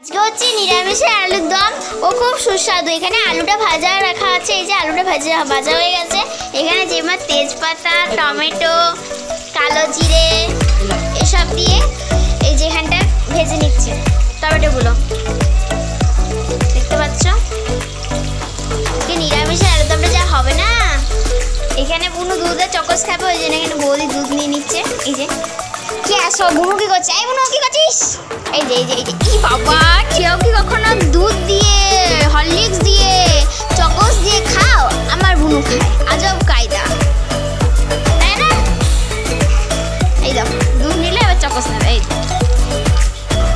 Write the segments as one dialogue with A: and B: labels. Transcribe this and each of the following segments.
A: আজকে হচ্ছে নিরামিষের আলুর দম। ও খুব সুস্বাদু। এখানে আলুটা ভাজা রাখা আছে। এই যে আলুটা ভাজা হয়ে গেছে। এখানে যেমন তেজপাতা, টমেটো, কালো জিরে এসব দিয়ে এই যে এখানটা ভেজে নিচ্ছে টমেটোগুলো, দেখতে পাচ্ছ। নিরামিষের আলুর দমটা যা হবে না। এখানে বুনু দুধের চকস খাবে, ওই জন্য এখানে বৌদি দুধ নিয়ে নিচ্ছে। এই যে কি আসো, বুনু কি করছে? এই বুনু কি করছিস? এই যে কি বাবা, কেউ কি কখনো দুধ দিয়ে, হরলিক্স দিয়ে, চকস দিয়ে খাও? আমার বুনু খায়, আজব কায়দা, তাই না? এই দাও, দুধ নিলে আবার চকস নেবে। এই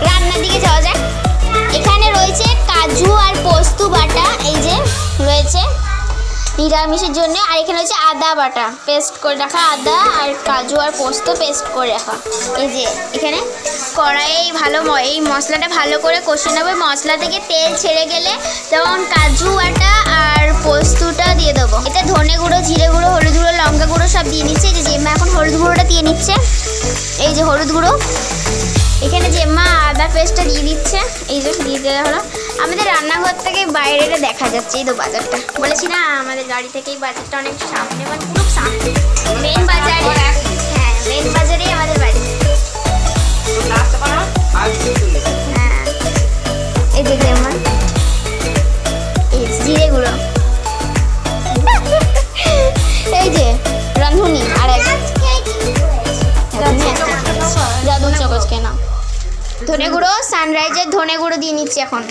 A: রান্নার দিকে যাওয়া যায়। এখানে রয়েছে কাজু আর পোস্ত বাটা, এই যে রয়েছে নিরামিষের জন্য। আর এখানে হচ্ছে আদা বাটা, পেস্ট করে রাখা আদা আর কাজু আর পোস্ত পেস্ট করে রাখা। এই যে এখানে কড়াইয়ে এই মশলাটা ভালো করে কষে নেবো। মশলা থেকে তেল ছেড়ে গেলে যেমন কাজু বাটা আর পোস্তটা দিয়ে দেবো। এতে ধনে গুঁড়ো, জিরে গুঁড়ো, হলুদ গুঁড়ো, লঙ্কা গুঁড়ো সব দিয়ে নিচ্ছে। এই যে জেম্মা এখন হলুদ গুঁড়োটা দিয়ে নিচ্ছে। এই যে হলুদ গুঁড়ো, এখানে জেম্মা আদা পেস্টটা দিয়ে দিচ্ছে। এই যে দিয়ে দেওয়া হলো। আমাদের রান্নাঘর থেকে বাইরেটা দেখা যাচ্ছে। এই তো বাজারটা, বলেছি না আমাদের গাড়ি থেকে এই বাজারটা অনেক সামনে, মানে পুরো সামনে মেন বাজারে। হ্যাঁ, মেন বাজারেই আমাদের বাড়ি। হ্যাঁ, এই যে জেম্মা, এই জিরে গুঁড়ো, এই যে রাঁধুনি আর এক জাদুর চকচ কেনা ধনে গুঁড়ো, সানরাইজের ধনে গুঁড়ো দিয়ে নিচ্ছি এখন।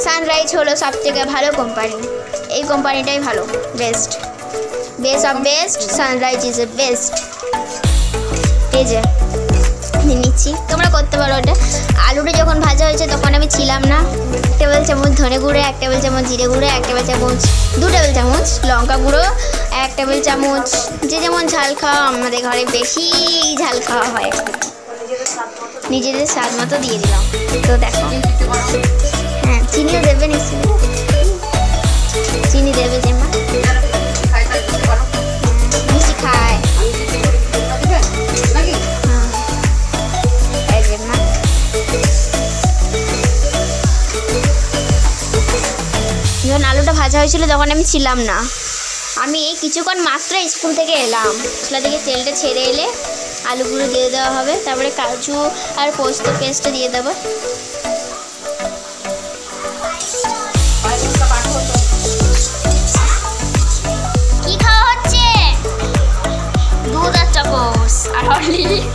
A: সানরাইজ হলো সব থেকে ভালো কোম্পানি, এই কোম্পানিটাই ভালো, best of best. Sunrise is a best. এই যে নিচ্ছি, তোমরা করতে পারো ওটা। আলুটা যখন ভাজা হয়েছে তখন আমি ছিলাম না। 1 টেবিল চামচ ধনে গুঁড়ো, 1 টেবিল চামচ জিরে গুঁড়ো, 1 টেবিল চামচ 2 টেবিল চামচ লঙ্কা গুঁড়ো, 1 টেবিল চামচ যে যেমন ঝাল খাওয়া, আমাদের ঘরে বেশি ঝাল খাওয়া হয়, নিজেদের স্বাদ মতো দিয়ে দিলাম। তো দেখো, হ্যাঁ চিনিও দেবে, নিশ্চয়ই চিনি দেবে যে মা মিষ্টি খায়। যখন আলুটা ভাজা হয়েছিল তখন আমি ছিলাম না। আমি এই কিছুক্ষণ মাত্র স্কুল থেকে এলাম। মশলা থেকে তেলটা ছেড়ে এলে আলুগুলো দিয়ে দেওয়া হবে, তারপরে কাজু আর পোস্ত পেস্টটা দিয়ে দেবো। কি খাওয়া হচ্ছে? দুধ আর চকস আর হরলিক্স।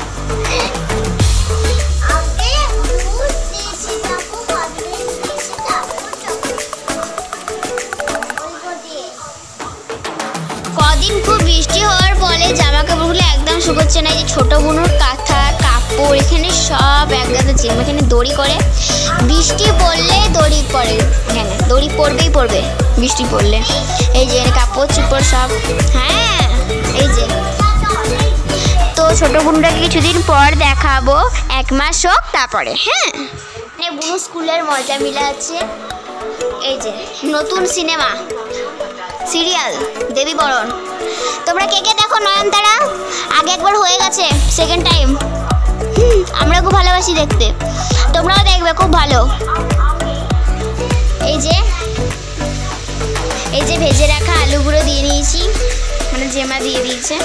A: কদিন খুব বৃষ্টি হওয়ার ফলে জামা কাপড়গুলো একদম শুকোচ্ছে না। এই যে ছোটো বুনুর কাঁথা কাপড় এখানে সব একগাদা জিম, এখানে দড়ি করে, বৃষ্টি পড়লে দড়ি পড়ে, এখানে দড়ি পড়বে বৃষ্টি পড়লে। এই যে কাপড় চোপড় সব। হ্যাঁ, এই যে তো ছোটো বুনুটাকে কিছুদিন পর দেখাবো, 1 মাস হোক তারপরে। হ্যাঁ, বুনু স্কুলের মজা মিলে আছে। এই যে নতুন সিনেমা সিরিয়াল দেবী বরণ। তোমরা কে কে দেখো নয়নতারা? আগে একবার হয়ে গেছে, সেকেন্ড টাইম। আমরা খুব ভালোবাসি দেখতে, তোমরাও দেখবে, খুব ভালো। এই যে ভেজে রাখা আলুগুলো দিয়ে নিয়েছি, মানে জেমা দিয়ে দিয়েছে।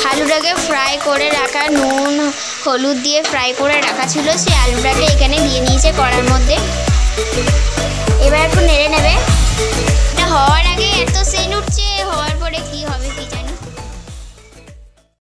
A: আলুটাকে ফ্রাই করে রাখা, নুন হলুদ দিয়ে ফ্রাই করে রাখা ছিল, সেই আলুটাকে এখানে দিয়ে নিয়েছে কড়ার মধ্যে। এবার একটু নেড়ে নেবে।